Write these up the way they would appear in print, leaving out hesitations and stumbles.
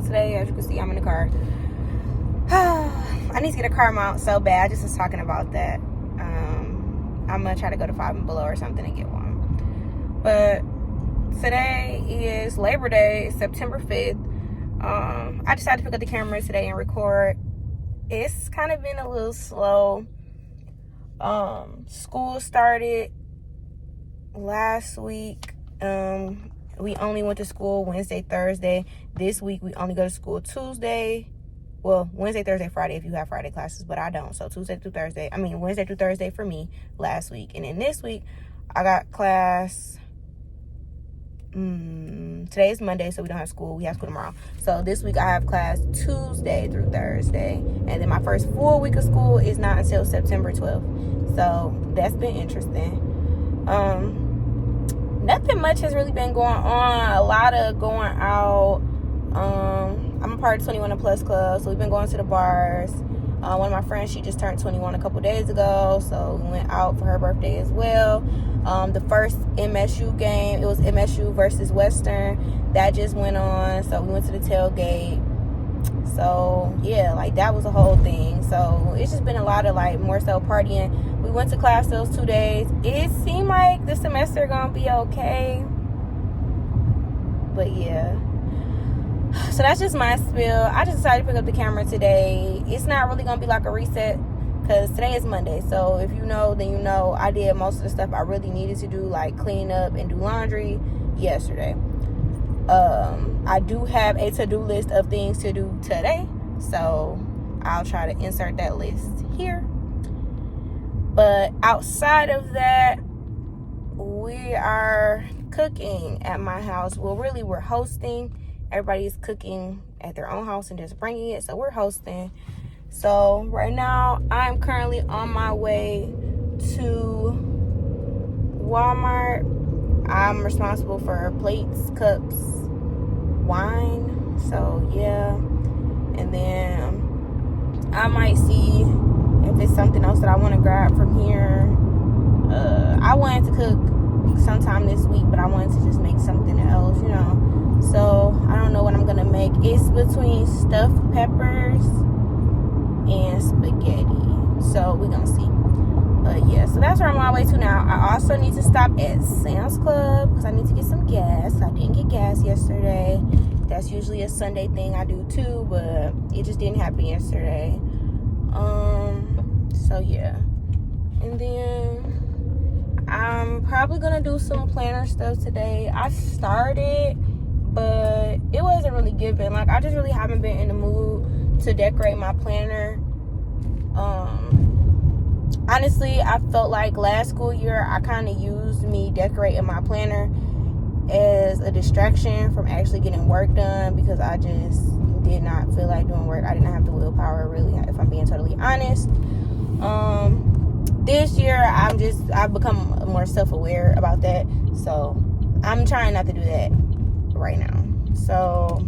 today, as you can see, I'm in the car. I need to get a car mount so bad. I just was talking about that. I'm gonna try to go to Five and Below or something and get one. But today is Labor Day, September 5th. I decided to pick up the camera today and record. It's kind of been a little slow. School started last week. We only went to school Wednesday, Thursday. This week we only go to school Tuesday. Well, Wednesday, Thursday, Friday if you have Friday classes, but I don't. So Wednesday through Thursday for me last week. And then this week I got class. Today is Monday, so we don't have school. We have school tomorrow. So this week I have class Tuesday through Thursday. And then my first full week of school is not until September 12th. So that's been interesting. Nothing much has really been going on. A lot of going out. I'm a part of 21 and Plus Club, so we've been going to the bars. One of my friends, she just turned 21 a couple days ago, so we went out for her birthday as well. The first MSU game, it was MSU versus Western, that just went on, so we went to the tailgate. So yeah, like that was a whole thing. So it's just been a lot of like more so partying. We went to class those 2 days. It seemed like the semester gonna be okay, but yeah. So that's just my spiel. I just decided to pick up the camera today. It's not really going to be like a reset because today is Monday. So if you know, then you know. I did most of the stuff I really needed to do, like clean up and do laundry yesterday. I do have a to-do list of things to do today. So I'll try to insert that list here. But outside of that, we are cooking at my house. Well, really, we're hosting. Everybody's cooking at their own house and just bringing it, so we're hosting. So right now I'm currently on my way to Walmart. I'm responsible for plates, cups, wine, so yeah. And then I might see if it's something else that I want to grab from here. I wanted to cook sometime this week, but I wanted to just make something else, you know. So I don't know what I'm gonna make. It's between stuffed peppers and spaghetti. So we're gonna see. But yeah, so that's where I'm on my way to now. I also need to stop at Sam's Club because I need to get some gas. I didn't get gas yesterday. That's usually a Sunday thing I do too, but it just didn't happen yesterday. So yeah. And then I'm probably gonna do some planner stuff today. I started, but it wasn't really giving. Like, I just really haven't been in the mood to decorate my planner. Honestly, I felt like last school year I kind of used me decorating my planner as a distraction from actually getting work done because I just did not feel like doing work. I didn't have the willpower, really, if I'm being totally honest. This year I've become more self-aware about that, so I'm trying not to do that right now. So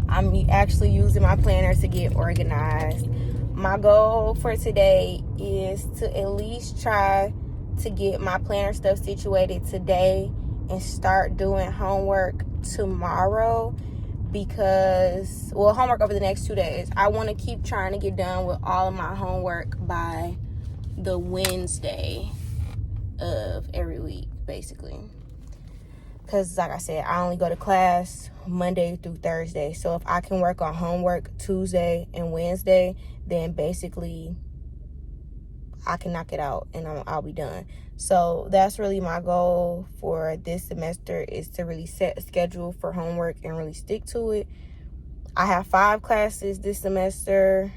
I'm actually using my planner to get organized. My goal for today is to at least try to get my planner stuff situated today and start doing homework tomorrow because, well, homework over the next 2 days. I want to keep trying to get done with all of my homework by the Wednesday of every week, basically. Because, like I said, I only go to class Monday through Thursday. So if I can work on homework Tuesday and Wednesday, then basically I can knock it out and I'll be done. So that's really my goal for this semester, is to really set a schedule for homework and really stick to it. I have 5 classes this semester.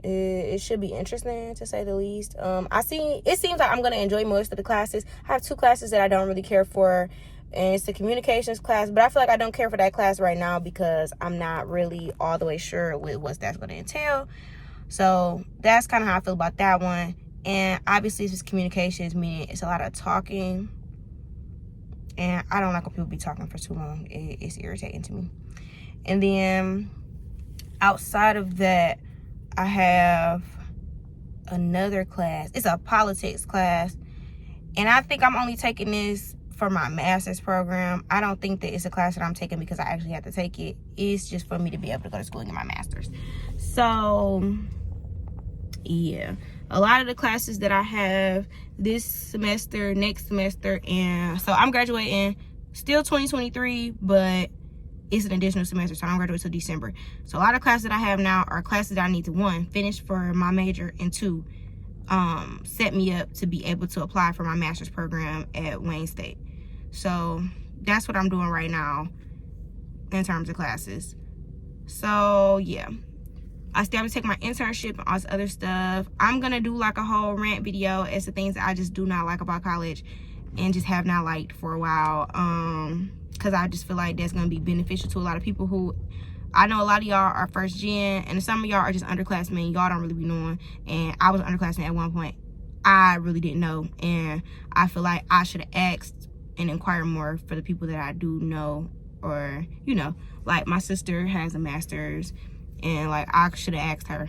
It should be interesting, to say the least. It seems like I'm going to enjoy most of the classes. I have 2 classes that I don't really care for, and it's the communications class, but I feel like I don't care for that class right now because I'm not really all the way sure with what that's going to entail. So that's kind of how I feel about that one. And obviously it's just communications, meaning it's a lot of talking, and I don't like when people be talking for too long. It's irritating to me. And then outside of that, I have another class. It's a politics class, and I think I'm only taking this for my master's program. I don't think that it's a class that I'm taking because I actually have to take it. It's just for me to be able to go to school and get my master's. So yeah, a lot of the classes that I have this semester, next semester, and so I'm graduating still 2023, but it's an additional semester, so I don't graduate till December. So a lot of classes that I have now are classes that I need to, one, finish for my major, and two, set me up to be able to apply for my master's program at Wayne State. So that's what I'm doing right now in terms of classes. So yeah, I still have to take my internship and all this other stuff. I'm gonna do like a whole rant video as the things that I just do not like about college and just have not liked for a while, because I just feel like that's gonna be beneficial to a lot of people who, I know a lot of y'all are first gen, and some of y'all are just underclassmen. Y'all don't really be knowing, and I was an underclassman at one point. I really didn't know, and I feel like I should have asked and inquired more for the people that I do know, or, you know, like my sister has a master's, and like I should have asked her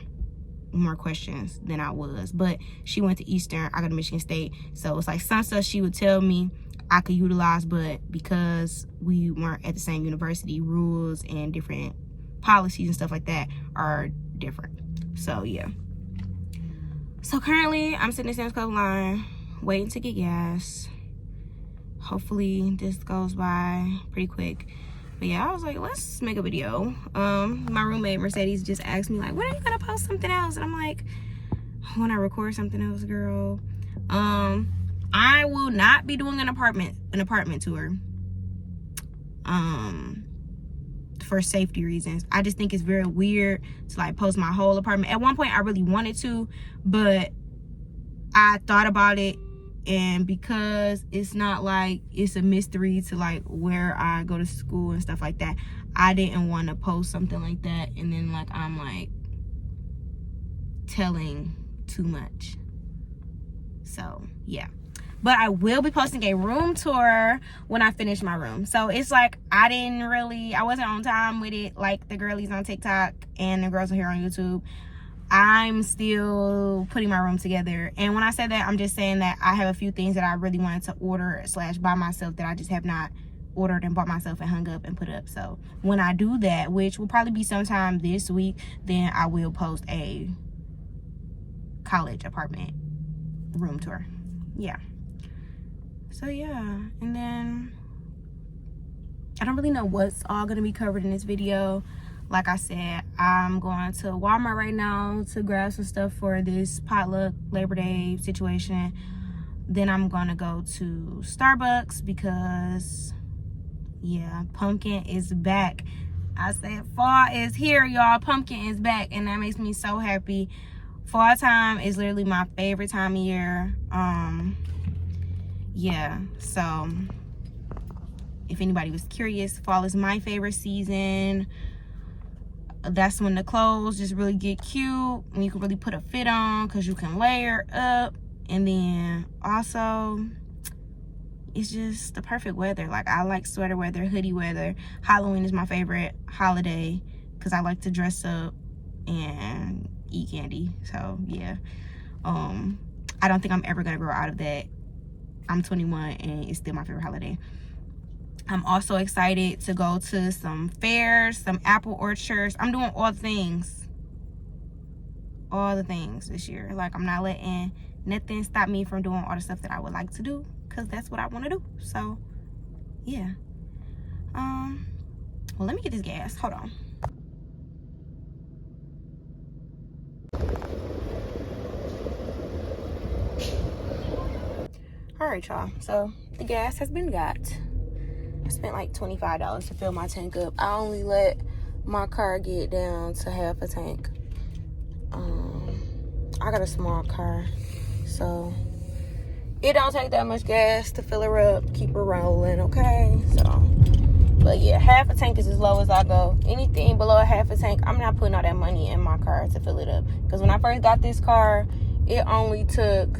more questions than I was. But she went to Eastern, I got to Michigan State, so it's like some stuff she would tell me I could utilize, but because we weren't at the same university, rules and different policies and stuff like that are different. So yeah, so currently I'm sitting in Sam's Club line waiting to get gas. Hopefully this goes by pretty quick. But yeah, I was like, let's make a video. My roommate Mercedes just asked me like, when are you gonna post something else? And I'm like, when I record something else, girl. I will not be doing an apartment tour for safety reasons. I just think it's very weird to like post my whole apartment. At one point I really wanted to, but I thought about it, and because it's not like it's a mystery to like where I go to school and stuff like that, I didn't want to post something like that and then like I'm like telling too much. So yeah, but I will be posting a room tour when I finish my room. So it's like I wasn't on time with it like the girlies on TikTok and the girls are here on YouTube. I'm still putting my room together, and when I say that, I'm just saying that I have a few things that I really wanted to order / buy myself that I just have not ordered and bought myself and hung up and put up. So when I do that, which will probably be sometime this week, then I will post a college apartment room tour. Yeah, so yeah, and then I don't really know what's all gonna be covered in this video. Like I said, I'm going to Walmart right now to grab some stuff for this potluck Labor Day situation. Then I'm gonna go to Starbucks because yeah, pumpkin is back. I said fall is here, y'all. Pumpkin is back, and that makes me so happy. Fall time is literally my favorite time of year. Yeah, so if anybody was curious, fall is my favorite season. That's when the clothes just really get cute and you can really put a fit on because you can layer up. And then also it's just the perfect weather. Like I like sweater weather, hoodie weather. Halloween is my favorite holiday because I like to dress up and eat candy. So yeah, I don't think I'm ever gonna grow out of that. I'm 21 and it's still my favorite holiday. I'm also excited to go to some fairs, some apple orchards. I'm doing all the things this year. Like I'm not letting nothing stop me from doing all the stuff that I would like to do because that's what I want to do. So yeah, well, let me get this gas. Hold on. All right, y'all, so the gas has been got. I spent like $25 to fill my tank up. I only let my car get down to half a tank. I got a small car, so it don't take that much gas to fill her up, keep her rolling, okay? So, but yeah, half a tank is as low as I go. Anything below a half a tank, I'm not putting all that money in my car to fill it up. Because when I first got this car, it only took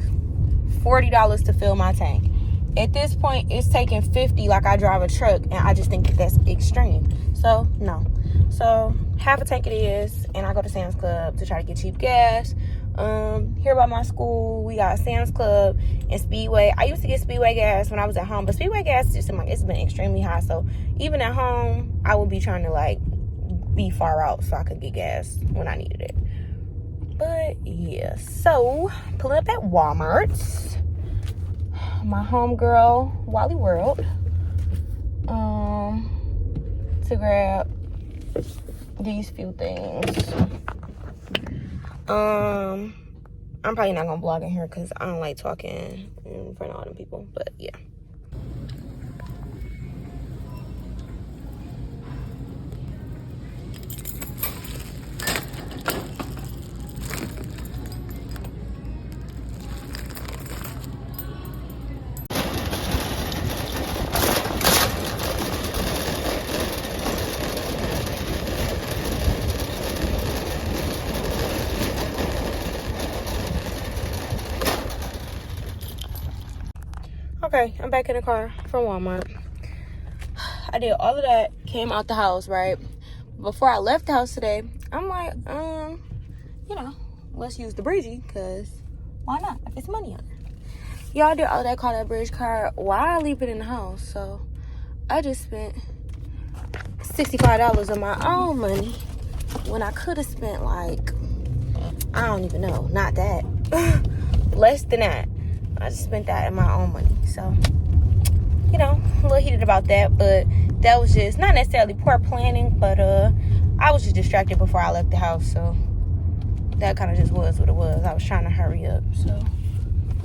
$40 to fill my tank. At this point, it's taking $50 like I drive a truck, and I just think that that's extreme. So, no. So, half a tank it is, and I go to Sam's Club to try to get cheap gas Here by my school, we got Sam's Club and Speedway. I used to get Speedway gas when I was at home, but Speedway gas just seemed like it's been extremely high. So even at home, I would be trying to like be far out so I could get gas when I needed it. But yeah, so pulling up at Walmart, my homegirl Wally World, to grab these few things. I'm probably not gonna vlog in here because I don't like talking in front of all them people, but yeah. Okay, I'm back in the car from Walmart. I did all of that, came out the house, right? Before I left the house today, I'm like, you know, let's use the breezy, because why not? If it's money on it. Y'all did all of that, call that bridge card while I leave it in the house. So I just spent $65 of my own money when I could have spent like, I don't even know, not that. Less than that. I just spent that in my own money. So, you know, a little heated about that, but that was just not necessarily poor planning, but I was just distracted before I left the house, so that kind of just was what it was. I was trying to hurry up, so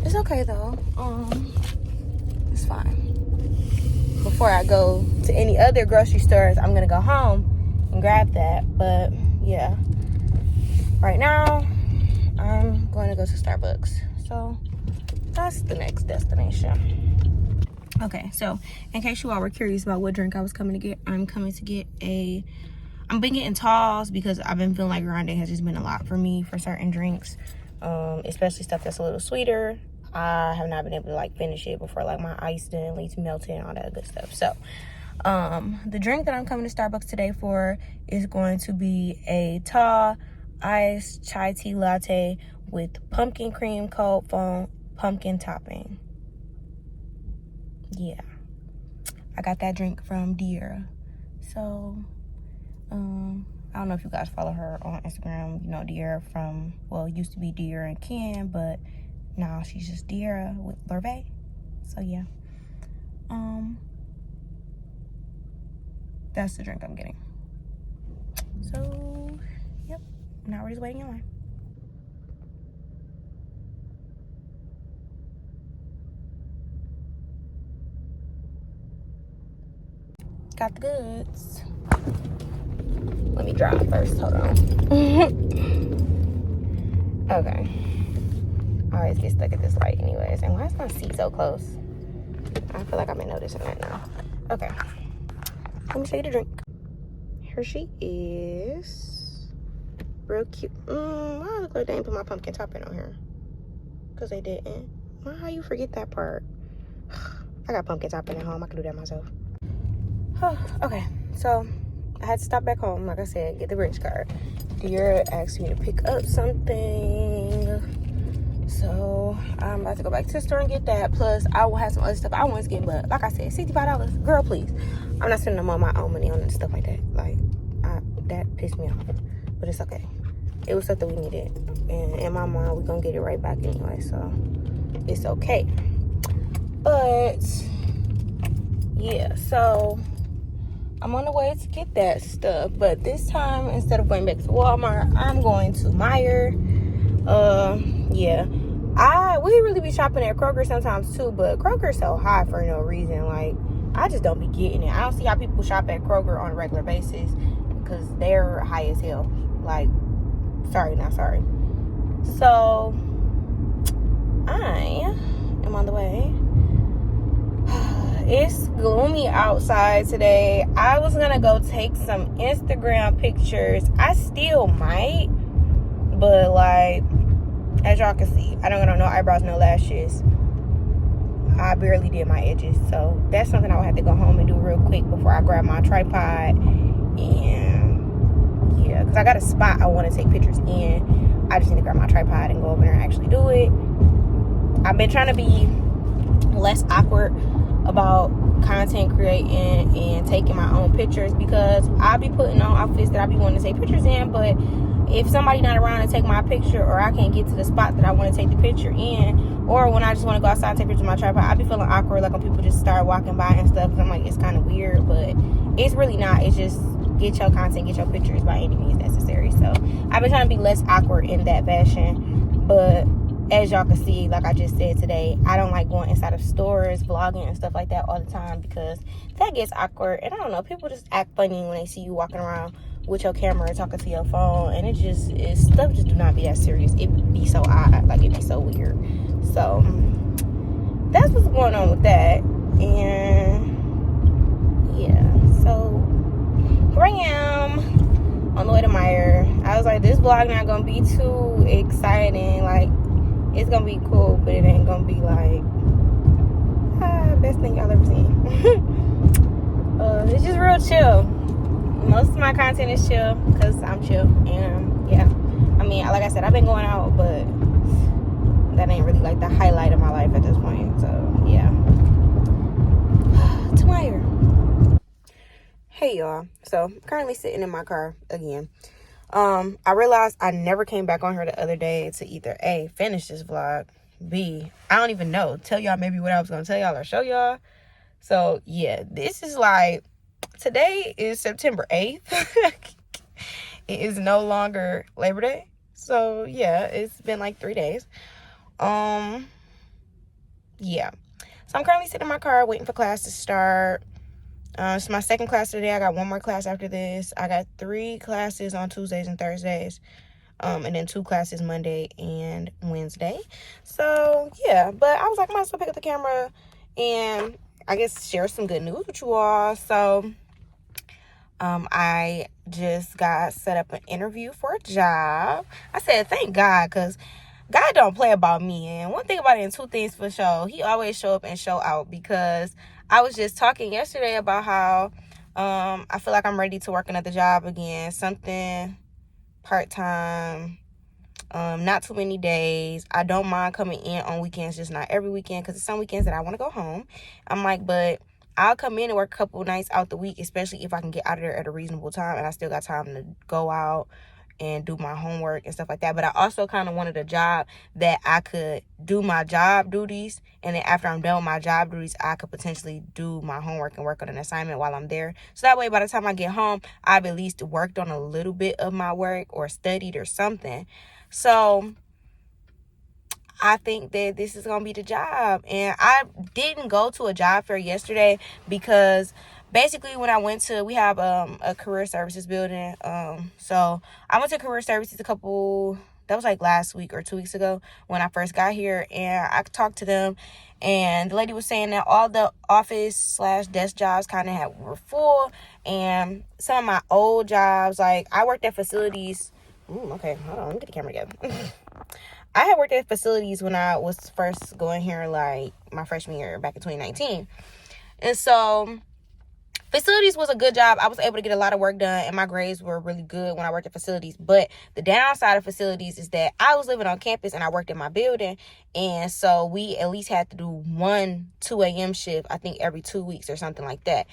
it's okay though. It's fine. Before I go to any other grocery stores, I'm gonna go home and grab that. But yeah, right now I'm going to go to Starbucks, so that's the next destination. Okay, so in case you all were curious about what drink I was coming to get, I'm coming to get I've been getting talls because I've been feeling like grande has just been a lot for me for certain drinks, especially stuff that's a little sweeter. I have not been able to like finish it before like my ice then leaves melted and all that good stuff. So the drink that I'm coming to Starbucks today for is going to be a tall iced chai tea latte with pumpkin cream cold foam pumpkin topping. Yeah, I got that drink from Deera. So I don't know if you guys follow her on Instagram. You know Deera from, well, used to be Deera and Ken, but now she's just Deera with Lorvay. So yeah, that's the drink I'm getting. So yep, now we're just waiting in line. Got the goods. Let me drive first. Hold on. Okay. I always get stuck at this light anyways. And why is my seat so close? I feel like I've been noticing that now. Okay. Let me show you the drink. Here she is. Real cute. Why I look like they didn't put my pumpkin topping on here? Because they didn't. How you forget that part? I got pumpkin topping at home. I can do that myself. Okay, so I had to stop back home, like I said, get the bridge card. Deera asked me to pick up something, so I'm about to go back to the store and get that. Plus, I will have some other stuff I want to get, but like I said, $65. Girl, please. I'm not spending no more of my own money on stuff like that. Like, that pissed me off, but it's okay. It was stuff that we needed, and in my mind, we're gonna get it right back anyway, so it's okay. But yeah, so I'm on the way to get that stuff, but this time, instead of going back to Walmart, I'm going to Meijer. Yeah, we really be shopping at Kroger sometimes too, but Kroger's so high for no reason. Like, I just don't be getting it. I don't see how people shop at Kroger on a regular basis, because they're high as hell. Like, sorry, not sorry. So I am on the way. It's gloomy outside today. I was gonna go take some Instagram pictures. I still might, but like, as y'all can see, I don't got no eyebrows, no lashes. I barely did my edges, so that's something I would have to go home and do real quick before I grab my tripod and yeah, because I got a spot I want to take pictures in. I just need to grab my tripod and go over there and actually do it. I've been trying to be less awkward about content creating and taking my own pictures, because I be putting on outfits that I be wanting to take pictures in, but if somebody not around to take my picture, or I can't get to the spot that I want to take the picture in, or when I just want to go outside and take pictures with my tripod, I be feeling awkward, like when people just start walking by and stuff, because I'm like, it's kind of weird, but it's really not. It's just get your content, get your pictures by any means necessary. So I've been trying to be less awkward in that fashion, but as y'all can see, like I just said today, I don't like going inside of stores, vlogging and stuff like that all the time, because that gets awkward. And I don't know, people just act funny when they see you walking around with your camera talking to your phone, and stuff just do not be that serious. It be so odd, like it be so weird. So that's what's going on with that. And yeah, so here I am on the way to Meyer. I was like, this vlog not gonna be too exciting, like it's gonna be cool, but it ain't gonna be like best thing y'all ever seen. It's just real chill. Most of my content is chill because I'm chill. And yeah, I mean, like I said, I've been going out, but that ain't really like the highlight of my life at this point. So yeah. To Meyer. Hey y'all. So I'm currently sitting in my car again. I realized I never came back on here the other day to either A, finish this vlog, B, I don't even know, tell y'all maybe what I was gonna tell y'all or show y'all. So yeah, this is like, today is September 8th. It is no longer Labor Day. So yeah, it's been like 3 days. Yeah. So I'm currently sitting in my car waiting for class to start. It's my second class today. I got one more class after this. I got 3 classes on Tuesdays and Thursdays. And then 2 classes Monday and Wednesday. So yeah, but I was like, I might as well pick up the camera and I guess share some good news with you all. So I just got set up an interview for a job. I said, thank God, because God don't play about me. And one thing about it, and 2 things for sure, he always show up and show out, because I was just talking yesterday about how I feel like I'm ready to work another job again, something part-time, not too many days. I don't mind coming in on weekends, just not every weekend, because there's some weekends that I want to go home. I'm like, but I'll come in and work a couple nights out the week, especially if I can get out of there at a reasonable time and I still got time to go out and do my homework and stuff like that. But I also kind of wanted a job that I could do my job duties, and then after I'm done with my job duties, I could potentially do my homework and work on an assignment while I'm there. So that way, by the time I get home, I've at least worked on a little bit of my work or studied or something. So I think that this is going to be the job. And I didn't go to a job fair yesterday because basically when I went to, we have a career services building. So I went to career services that was like last week or 2 weeks ago when I first got here. And I talked to them, and the lady was saying that all the office/desk jobs kind of were full. And some of my old jobs, like I worked at facilities. Okay, hold on, let me get the camera together. I had worked at facilities when I was first going here, like my freshman year back in 2019. And so facilities was a good job. I was able to get a lot of work done, and my grades were really good when I worked at facilities. But the downside of facilities is that I was living on campus and I worked in my building. And so we at least had to do 1 2 a.m. shift, I think every 2 weeks or something like that.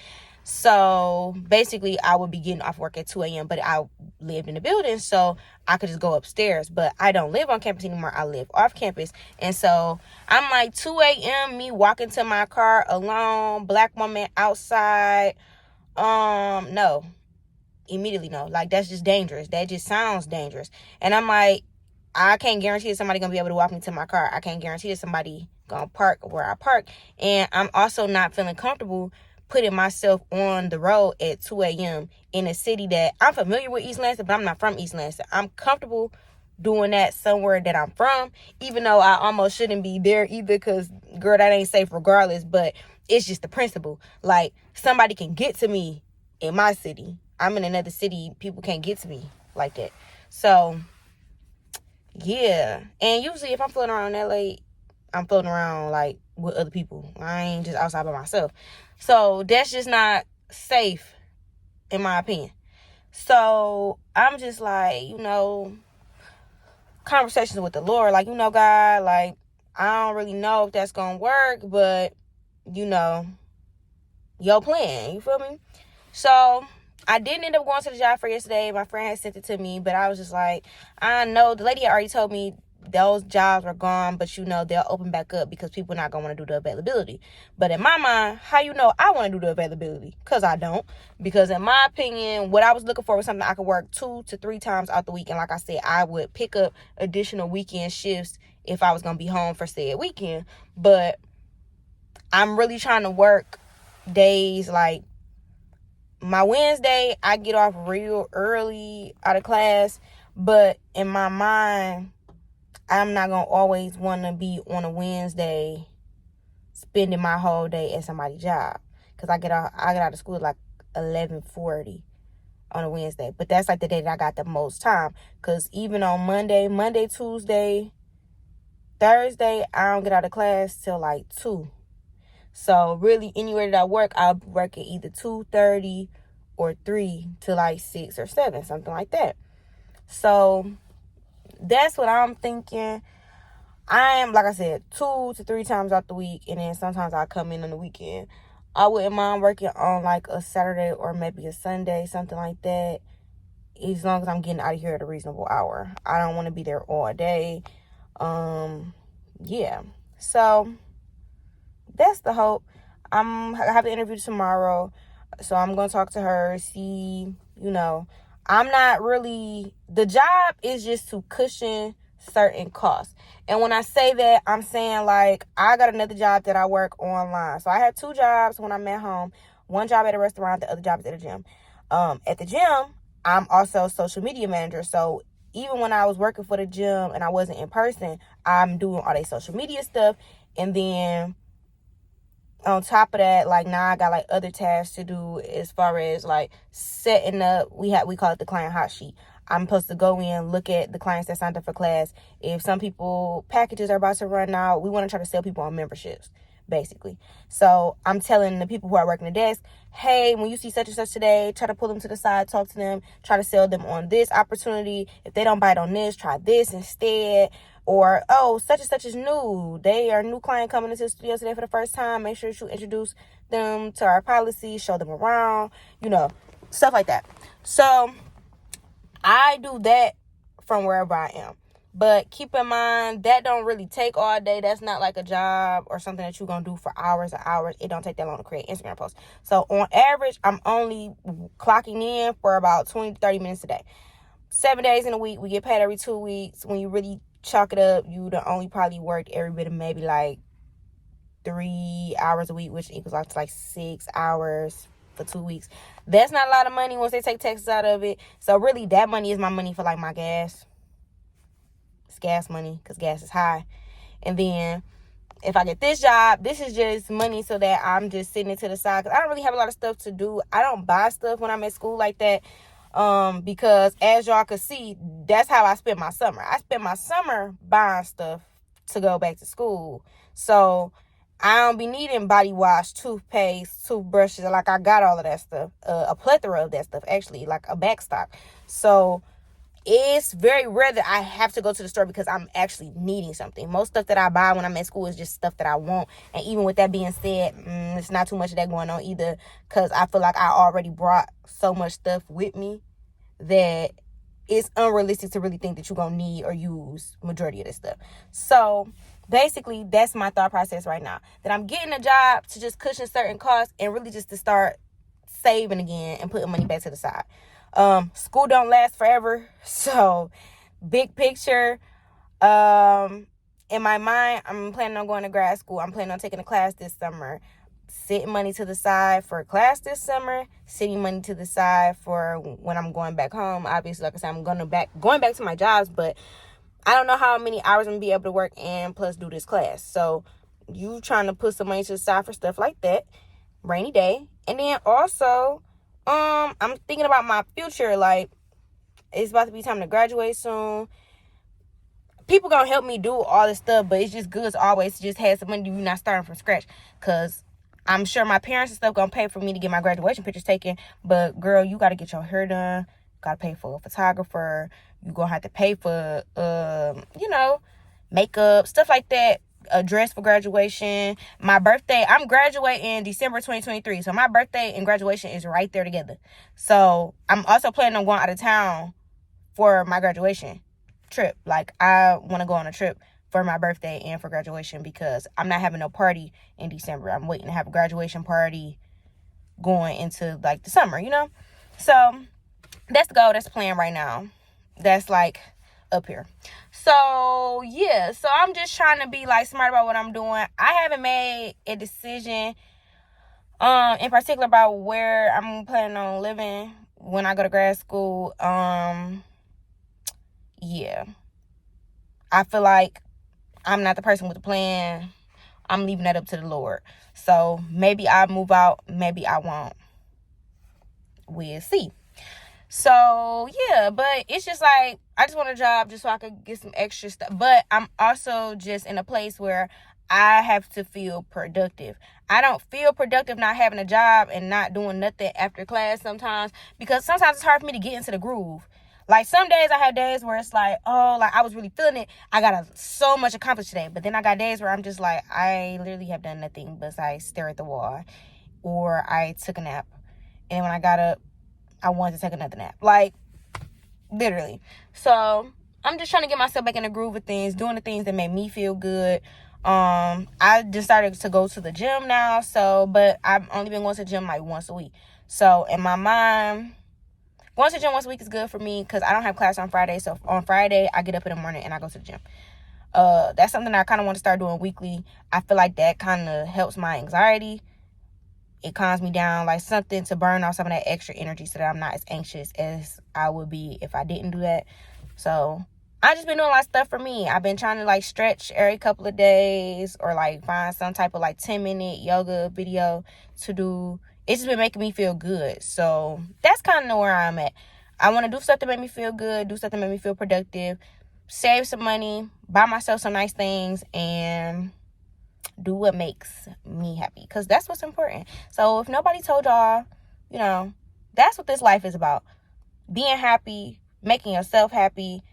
So basically I would be getting off work at 2 a.m., but I lived in the building, so I could just go upstairs. But I don't live on campus anymore. I live off campus. And so I'm like 2 a.m., me walking to my car alone, black woman outside. No. Immediately no. Like, that's just dangerous. That just sounds dangerous. And I'm like, I can't guarantee that somebody gonna be able to walk me to my car. I can't guarantee that somebody gonna park where I park. And I'm also not feeling comfortable putting myself on the road at 2 a.m. in a city that I'm familiar with, East Lansing, but I'm not from East Lansing. I'm comfortable doing that somewhere that I'm from, even though I almost shouldn't be there either, because, girl, that ain't safe regardless. But it's just the principle. Like, somebody can get to me in my city. I'm in another city. People can't get to me like that. So, yeah. And usually if I'm floating around LA, I'm floating around, like, with other people. I ain't just outside by myself. So that's just not safe, in my opinion. So I'm just like, conversations with the Lord, like, God, like, I don't really know if that's gonna work, but your plan, you feel me? So I didn't end up going to the job fair yesterday. My friend had sent it to me, but I was just like, I know the lady had already told me those jobs were gone, but they'll open back up because people are not gonna want to do the availability. But in my mind, how I want to do the availability? Because I don't. Because in my opinion, what I was looking for was something I could work 2 to 3 times out the week. And like I said, I would pick up additional weekend shifts if I was gonna be home for said weekend. But I'm really trying to work days like my Wednesday, I get off real early out of class, but in my mind, I'm not going to always want to be on a Wednesday spending my whole day at somebody's job, because I get out of school at like 11:40 on a Wednesday. But that's like the day that I got the most time, because even on Monday, Tuesday, Thursday, I don't get out of class till like 2. So really, anywhere that I work, I'll work at either 2:30 or 3 to like 6 or 7, something like that. So that's what I'm thinking. I am, like I said, 2 to 3 times out the week, and then sometimes I come in on the weekend. I wouldn't mind working on like a Saturday or maybe a Sunday, something like that, as long as I'm getting out of here at a reasonable hour. I don't want to be there all day. Yeah. So that's the hope. I have the interview tomorrow, so I'm going to talk to her, see, I'm not really, the job is just to cushion certain costs. And when I say that, I'm saying like, I got another job that I work online. So I have 2 jobs when I'm at home, one job at a restaurant, the other job is at a gym. At the gym, I'm also a social media manager. So even when I was working for the gym and I wasn't in person, I'm doing all their social media stuff. And then on top of that, like, now I got like other tasks to do as far as like setting up. We call it the client hot sheet. I'm supposed to go in, look at the clients that signed up for class. If some people packages are about to run out, we want to try to sell people on memberships, basically. So I'm telling the people who are working the desk, hey, when you see such and such today, try to pull them to the side, talk to them, try to sell them on this opportunity. If they don't bite on this, try this instead. Or, oh, such and such is new. They are a new client coming into the studio today for the first time. Make sure you introduce them to our policy, show them around, stuff like that. So I do that from wherever I am. But keep in mind, that don't really take all day. That's not like a job or something that you're going to do for hours and hours. It don't take that long to create Instagram posts. So on average, I'm only clocking in for about 20 to 30 minutes a day. 7 days in a week. We get paid every 2 weeks. When you really chalk it up, you would only probably work every bit of maybe like 3 hours a week, which equals out to like 6 hours for 2 weeks. That's not a lot of money once they take taxes out of it. So really, that money is my money for like my gas. It's gas money because gas is high. And then if I get this job, this is just money so that I'm just sitting it to the side, because I don't really have a lot of stuff to do. I don't buy stuff when I'm at school like that. Because as y'all can see, that's how I spend my summer. I spend my summer buying stuff to go back to school. So I don't be needing body wash, toothpaste, toothbrushes. Like, I got all of that stuff, a plethora of that stuff, actually, like a backstock. So it's very rare that I have to go to the store because I'm actually needing something. Most stuff that I buy when I'm at school is just stuff that I want. And even with that being said, it's not too much of that going on either, because I feel like I already brought so much stuff with me that it's unrealistic to really think that you're going to need or use majority of this stuff. So basically, that's my thought process right now. That I'm getting a job to just cushion certain costs and really just to start saving again and putting money back to the side. School don't last forever. So big picture, in my mind, I'm planning on going to grad school. I'm planning on taking a class this summer. Setting money to the side for a class this summer, setting money to the side for when I'm going back home. Obviously, like I said, I'm going back to my jobs, but I don't know how many hours I'm going to be able to work and plus do this class. So you trying to put some money to the side for stuff like that, rainy day. And then also, I'm thinking about my future. Like, it's about to be time to graduate soon. People gonna help me do all this stuff, but it's just good as always to just have some money. You're not starting from scratch, because I'm sure my parents and stuff gonna pay for me to get my graduation pictures taken. But girl, you gotta get your hair done, gotta pay for a photographer. You're gonna have to pay for, makeup, stuff like that. A dress for graduation. My birthday, I'm graduating December 2023. So my birthday and graduation is right there together. So I'm also planning on going out of town for my graduation trip. Like, I want to go on a trip for my birthday and for graduation because I'm not having no party in December. I'm waiting to have a graduation party going into like the summer, So that's the goal. That's the plan right now. That's like up here. So yeah, so I'm just trying to be like smart about what I'm doing. I haven't made a decision in particular about where I'm planning on living when I go to grad school. Yeah, I feel like I'm not the person with the plan. I'm leaving that up to the Lord. So maybe I'll move out, maybe I won't. We'll see. So yeah, but it's just like, I just want a job just so I could get some extra stuff. But I'm also just in a place where I have to feel productive. I don't feel productive not having a job and not doing nothing after class sometimes, because sometimes it's hard for me to get into the groove. Like, some days I have days where it's like, oh, like I was really feeling it. I got so much accomplished today. But then I got days where I'm just like, I literally have done nothing besides stare at the wall. Or I took a nap. And when I got up, I wanted to take another nap. Like, literally. So I'm just trying to get myself back in the groove of things, doing the things that make me feel good. I just started to go to the gym now. So, but I've only been going to the gym like once a week. So in my mind, going to the gym once a week is good for me because I don't have class on Friday. So on Friday, I get up in the morning and I go to the gym. That's something I kind of want to start doing weekly. I feel like that kind of helps my anxiety. It calms me down, like something to burn off some of that extra energy so that I'm not as anxious as I would be if I didn't do that. So I just been doing a lot of stuff for me. I've been trying to like stretch every couple of days or like find some type of like 10-minute yoga video to do. It's just been making me feel good. So that's kind of where I'm at. I want to do stuff that make me feel good, do stuff that make me feel productive, save some money, buy myself some nice things, and do what makes me happy, because that's what's important. So if nobody told y'all, that's what this life is about. Being happy, making yourself happy,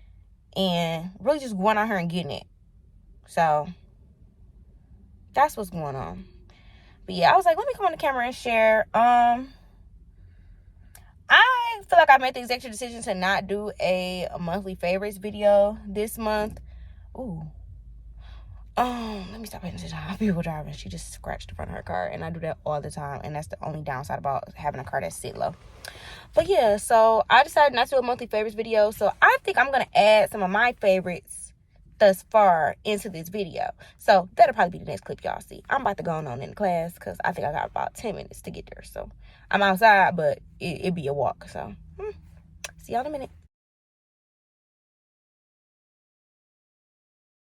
and really just going out here and getting it. So that's what's going on. But yeah, I was like, let me come on the camera and share. I feel like I made the executive decision to not do a monthly favorites video this month. Ooh. Let me stop paying attention to people driving. She just scratched the front of her car, and I do that all the time, and that's the only downside about having a car that sit low. But yeah, so I decided not to do a monthly favorites video, so I think I'm gonna add some of my favorites thus far into this video. So that'll probably be the next clip y'all see. I'm about to go on in the class because I think I got about 10 minutes to get there. So I'm outside, but it'd be a walk. So see y'all in a minute.